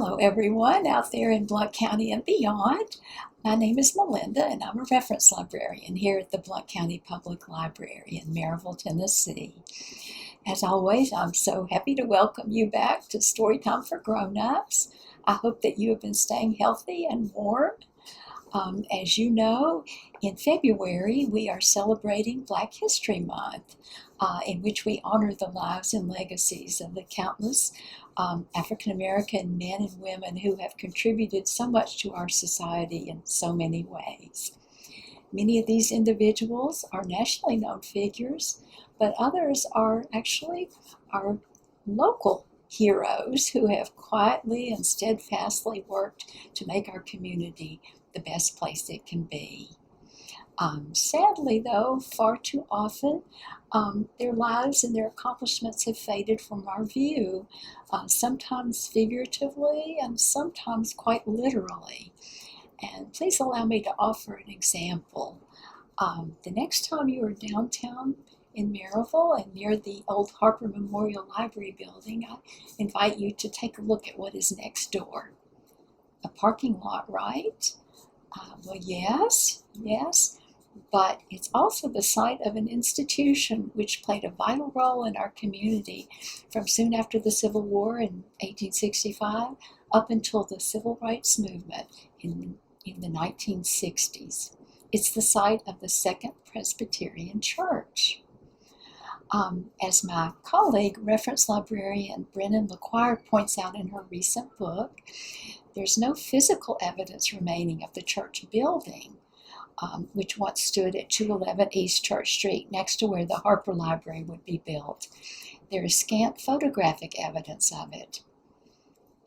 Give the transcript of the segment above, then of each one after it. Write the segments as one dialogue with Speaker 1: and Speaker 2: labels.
Speaker 1: Hello everyone out there in Blount County and beyond. My name is Melinda and I'm a reference librarian here at the Blount County Public Library in Maryville, Tennessee. As always, I'm so happy to welcome you back to Storytime for Grownups. I hope that you have been staying healthy and warm. As you know, in February we are celebrating Black History Month, in which we honor the lives and legacies of the countless African American men and women who have contributed so much to our society in so many ways. Many of these individuals are nationally known figures, but others are actually our local heroes who have quietly and steadfastly worked to make our community the best place it can be. Sadly, though, far too often their lives and their accomplishments have faded from our view, sometimes figuratively and sometimes quite literally. And please allow me to offer an example. The next time you are downtown in Maryville and near the old Harper Memorial Library building, I invite you to take a look at what is next door. A parking lot, right? Well, yes, but it's also the site of an institution which played a vital role in our community from soon after the Civil War in 1865 up until the Civil Rights Movement in the 1960s. It's the site of the Second Presbyterian Church. As my colleague, reference librarian Brennan LeQuire points out in her recent book, there's no physical evidence remaining of the church building, which once stood at 211 East Church Street, next to where the Harper Library would be built. There is scant photographic evidence of it.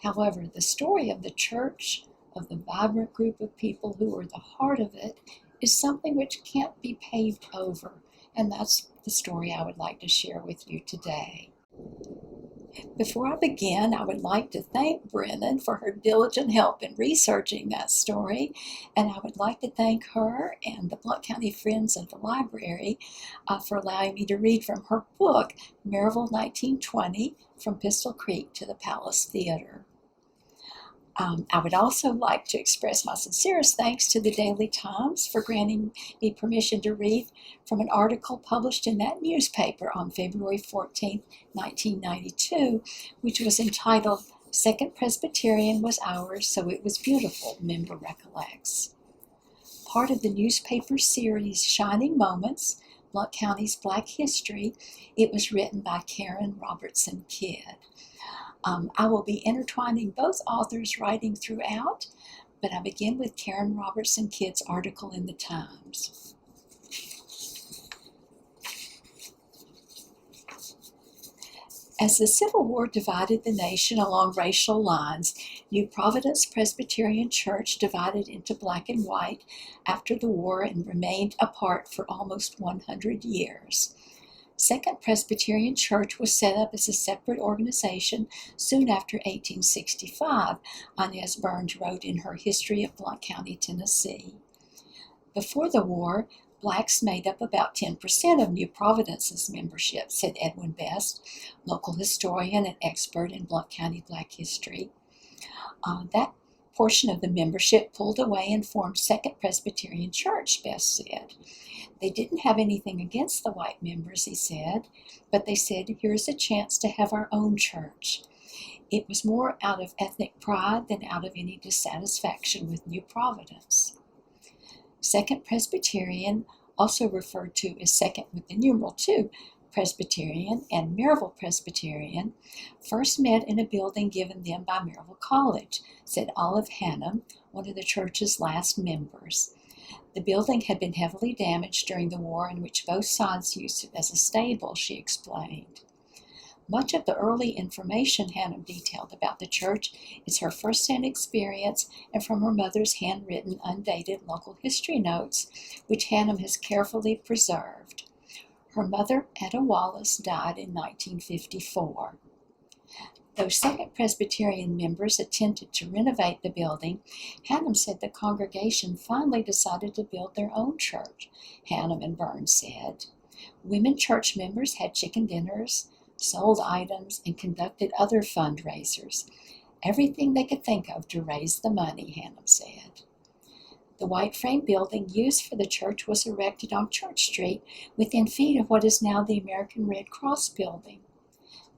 Speaker 1: However, the story of the church, of the vibrant group of people who are the heart of it, is something which can't be paved over, and that's the story I would like to share with you today. Before I begin, I would like to thank Brennan for her diligent help in researching that story, and I would like to thank her and the Blount County Friends of the library for allowing me to read from her book, Maryville 1920, From Pistol Creek to the Palace Theater. I would also like to express my sincerest thanks to the Daily Times for granting me permission to read from an article published in that newspaper on February 14, 1992, which was entitled, "Second Presbyterian Was Ours, So It Was Beautiful, Member Recollects." Part of the newspaper series Shining Moments, Blount County's Black History, it was written by Karen Robertson Kidd. I will be intertwining both authors' writing throughout, but I begin with Karen Robertson Kidd's article in the Times. As the Civil War divided the nation along racial lines, New Providence Presbyterian Church divided into black and white after the war and remained apart for almost 100 years. Second Presbyterian Church was set up as a separate organization soon after 1865, Inez Burns wrote in her History of Blount County, Tennessee. Before the war, blacks made up about 10% of New Providence's membership, said Edwin Best, local historian and expert in Blount County Black history. That portion of the membership pulled away and formed Second Presbyterian Church, Best said. They didn't have anything against the white members, he said, but they said, here's a chance to have our own church. It was more out of ethnic pride than out of any dissatisfaction with New Providence. Second Presbyterian, also referred to as Second with the numeral 2, Presbyterian and Maryville Presbyterian, first met in a building given them by Maryville College, said Olive Hannum, one of the church's last members. The building had been heavily damaged during the war, in which both sides used it as a stable, she explained. Much of the early information Hannum detailed about the church is her first-hand experience and from her mother's handwritten, undated local history notes, which Hannum has carefully preserved. Her mother, Etta Wallace, died in 1954. Though Second Presbyterian members attempted to renovate the building, Hannum said the congregation finally decided to build their own church, Hannum and Burns said. Women church members had chicken dinners, sold items, and conducted other fundraisers. everything they could think of to raise the money, Hannum said. The white frame building used for the church was erected on Church Street within feet of what is now the American Red Cross building.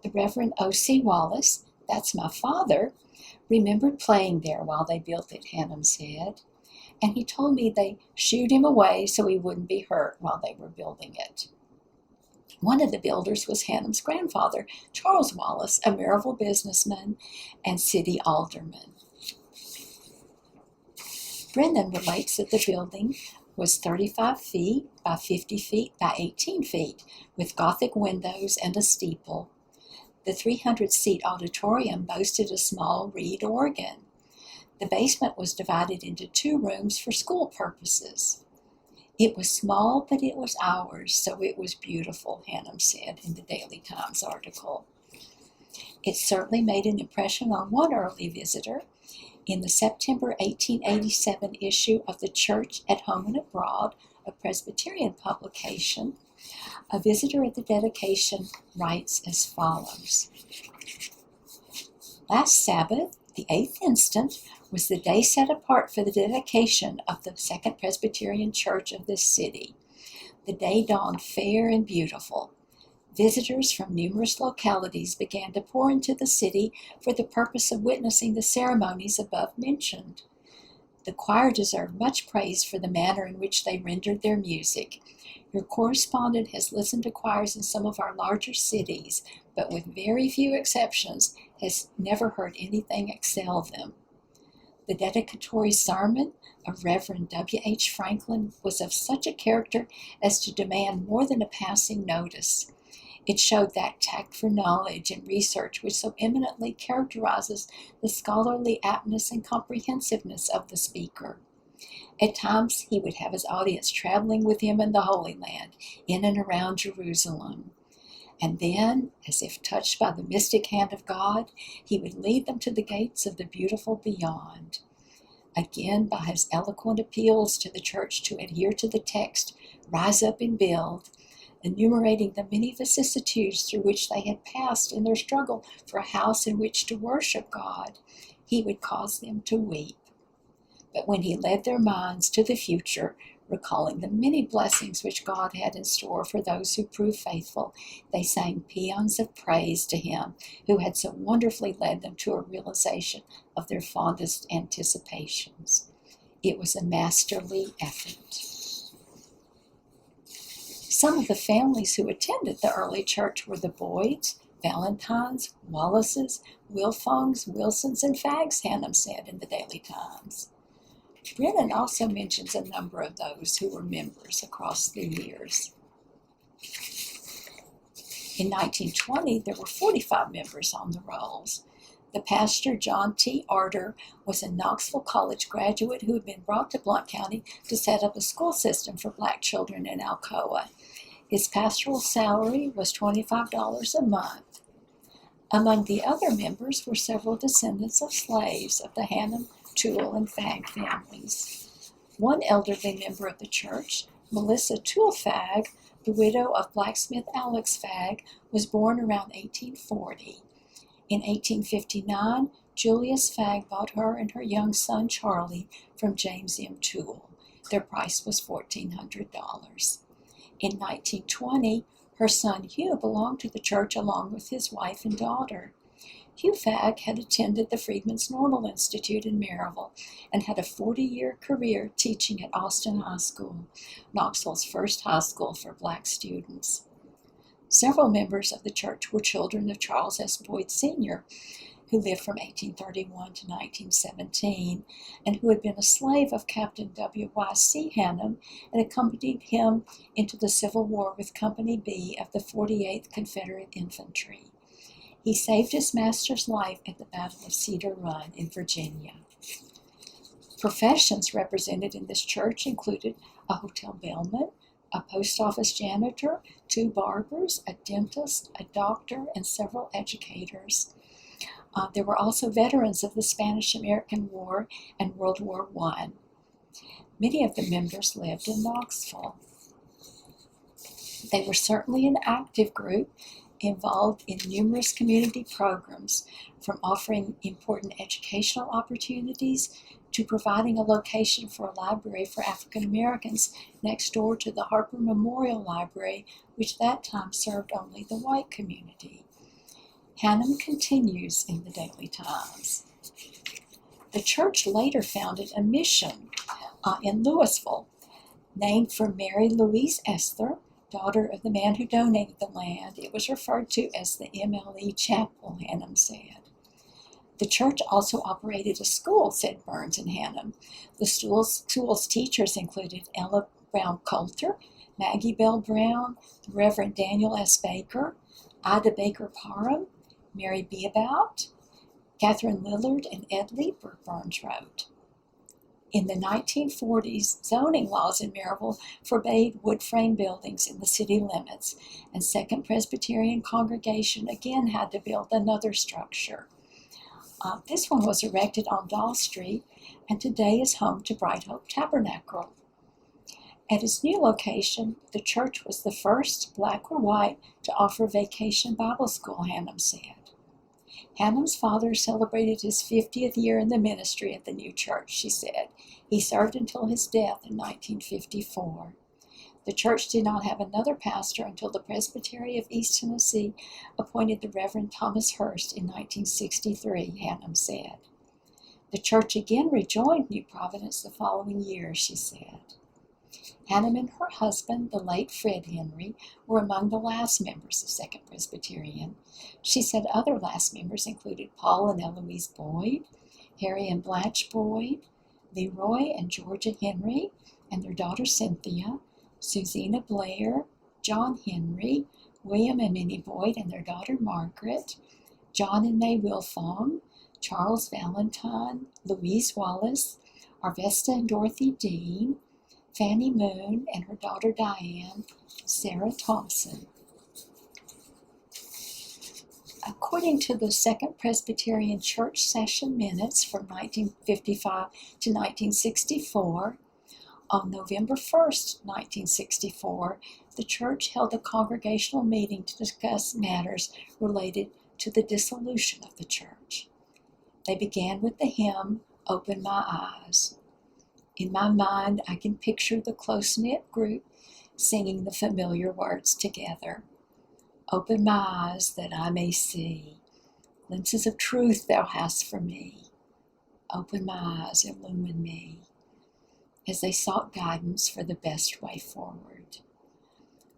Speaker 1: The Reverend O.C. Wallace, that's my father, remembered playing there while they built it, Hannum said, and he told me they shooed him away so he wouldn't be hurt while they were building it. One of the builders was Hannum's grandfather, Charles Wallace, a Maryville businessman and city alderman. Brennan relates that the building was 35 feet by 50 feet by 18 feet, with Gothic windows and a steeple. The 300-seat auditorium boasted a small reed organ. The basement was divided into 2 rooms for school purposes. It was small, but it was ours, so it was beautiful, Hannum said in the Daily Times article. It certainly made an impression on one early visitor. In the September 1887 issue of The Church at Home and Abroad, a Presbyterian publication, a visitor at the dedication writes as follows. Last Sabbath, the 8th instant, was the day set apart for the dedication of the Second Presbyterian Church of this city. The day dawned fair and beautiful. Visitors from numerous localities began to pour into the city for the purpose of witnessing the ceremonies above mentioned. The choir deserved much praise for the manner in which they rendered their music. Your correspondent has listened to choirs in some of our larger cities, but with very few exceptions has never heard anything excel them. The dedicatory sermon of Reverend W.H. Franklin was of such a character as to demand more than a passing notice. It showed that tact for knowledge and research which so eminently characterizes the scholarly aptness and comprehensiveness of the speaker. At times he would have his audience traveling with him in the Holy Land, in and around Jerusalem. And then, as if touched by the mystic hand of God, he would lead them to the gates of the beautiful beyond. Again, by his eloquent appeals to the church to adhere to the text, rise up and build, enumerating the many vicissitudes through which they had passed in their struggle for a house in which to worship God, he would cause them to weep. But when he led their minds to the future, recalling the many blessings which God had in store for those who proved faithful, they sang paeans of praise to him who had so wonderfully led them to a realization of their fondest anticipations. It was a masterly effort. Some of the families who attended the early church were the Boyds, Valentines, Wallaces, Wilfongs, Wilsons, and Faggs, Hannum said in the Daily Times. Brennan also mentions a number of those who were members across the years. In 1920, there were 45 members on the rolls. The pastor, John T. Arter, was a Knoxville College graduate who had been brought to Blount County to set up a school system for black children in Alcoa. His pastoral salary was $25 a month. Among the other members were several descendants of slaves of the Hannum, Toole, and Fagg families. One elderly member of the church, Melissa Toole Fagg, the widow of blacksmith Alex Fagg, was born around 1840. In 1859, Julius Fagg bought her and her young son Charlie from James M. Toole. Their price was $1,400. In 1920, her son Hugh belonged to the church along with his wife and daughter. Hugh Fagg had attended the Freedmen's Normal Institute in Maryville and had a 40-year career teaching at Austin High School, Knoxville's first high school for black students. Several members of the church were children of Charles S. Boyd Sr., who lived from 1831 to 1917, and who had been a slave of Captain W.Y.C. Hannum and accompanied him into the Civil War with Company B of the 48th Confederate Infantry. He saved his master's life at the Battle of Cedar Run in Virginia. Professions represented in this church included a hotel bellman, a post office janitor, 2 barbers, a dentist, a doctor, and several educators. There were also veterans of the Spanish-American War and World War I. Many of the members lived in Knoxville. They were certainly an active group, involved in numerous community programs, from offering important educational opportunities to providing a location for a library for African Americans next door to the Harper Memorial Library, which that time served only the white community. Hannum continues in the Daily Times. The church later founded a mission in Louisville, named for Mary Louise Esther, daughter of the man who donated the land. It was referred to as the MLE Chapel, Hannum said. The church also operated a school, said Burns and Hannum. The school's teachers included Ella Brown Coulter, Maggie Bell Brown, the Reverend Daniel S. Baker, Ida Baker Parham, Mary Beabout, Catherine Lillard, and Ed Leeper, Burns wrote. In the 1940s, zoning laws in Maryville forbade wood frame buildings in the city limits, and Second Presbyterian congregation again had to build another structure. This one was erected on Doll Street and today is home to Bright Hope Tabernacle. At its new location, the church was the first, black or white, to offer vacation Bible school, Hannum said. Hannum's father celebrated his 50th year in the ministry at the new church, she said. He served until his death in 1954. The church did not have another pastor until the Presbytery of East Tennessee appointed the Reverend Thomas Hurst in 1963, Hannum said. The church again rejoined New Providence the following year, she said. Hannum and her husband, the late Fred Henry, were among the last members of Second Presbyterian. She said other last members included Paul and Eloise Boyd, Harry and Blanche Boyd, Leroy and Georgia Henry, and their daughter Cynthia, Susina Blair, John Henry, William and Minnie Boyd and their daughter Margaret, John and May Wilfong, Charles Valentine, Louise Wallace, Arvesta and Dorothy Dean, Fanny Moon and her daughter Diane, Sarah Thompson. According to the Second Presbyterian Church Session Minutes from 1955 to 1964, on November 1st, 1964, the church held a congregational meeting to discuss matters related to the dissolution of the church. They began with the hymn, "Open My Eyes." In my mind, I can picture the close-knit group singing the familiar words together. Open my eyes that I may see. Glimpses of truth thou hast for me. Open my eyes, illumine me. As they sought guidance for the best way forward.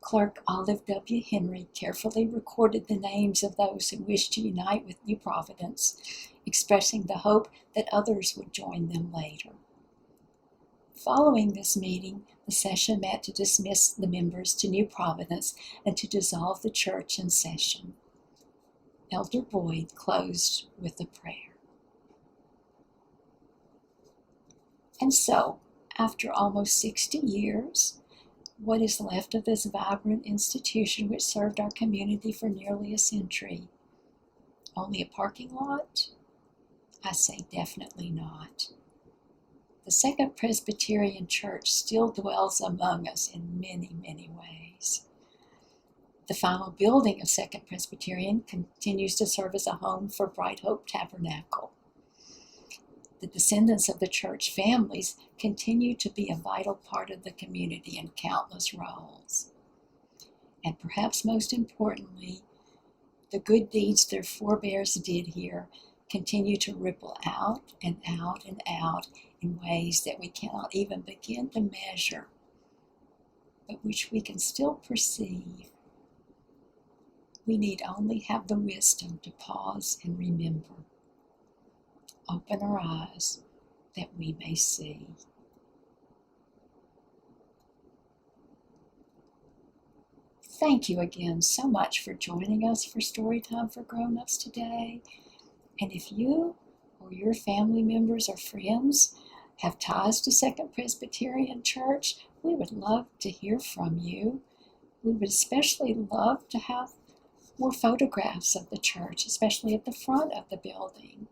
Speaker 1: Clerk Olive W. Henry carefully recorded the names of those who wished to unite with New Providence, expressing the hope that others would join them later. Following this meeting, the session met to dismiss the members to New Providence and to dissolve the church in session. Elder Boyd closed with a prayer. And so, after almost 60 years, what is left of this vibrant institution which served our community for nearly a century? Only a parking lot? I say definitely not. The Second Presbyterian Church still dwells among us in many, many ways. The final building of Second Presbyterian continues to serve as a home for Bright Hope Tabernacle. The descendants of the church families continue to be a vital part of the community in countless roles. And perhaps most importantly, the good deeds their forebears did here continue to ripple out and out and out in ways that we cannot even begin to measure, but which we can still perceive. We need only have the wisdom to pause and remember. Open our eyes that we may see. Thank you again so much for joining us for Storytime for Grownups today. And if you or your family members or friends have ties to Second Presbyterian Church, we would love to hear from you. We would especially love to have more photographs of the church, especially at the front of the building.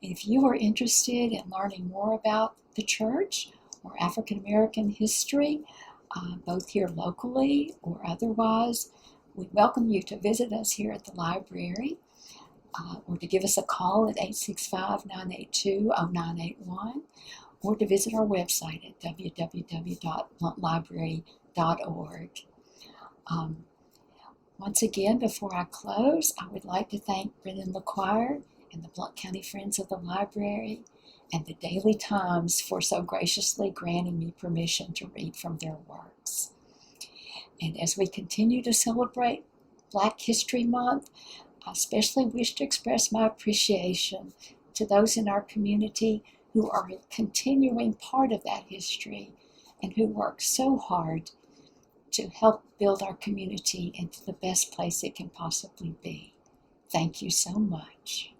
Speaker 1: If you are interested in learning more about the church or African American history, both here locally or otherwise, We welcome you to visit us here at the library or to give us a call at 865-982-0981 or to visit our website at www.blountlibrary.org. Once again, before I close, I would like to thank Brennan LeQuire and the Blount County Friends of the Library and the Daily Times for so graciously granting me permission to read from their works. And as we continue to celebrate Black History Month, I especially wish to express my appreciation to those in our community who are a continuing part of that history and who work so hard to help build our community into the best place it can possibly be. Thank you so much.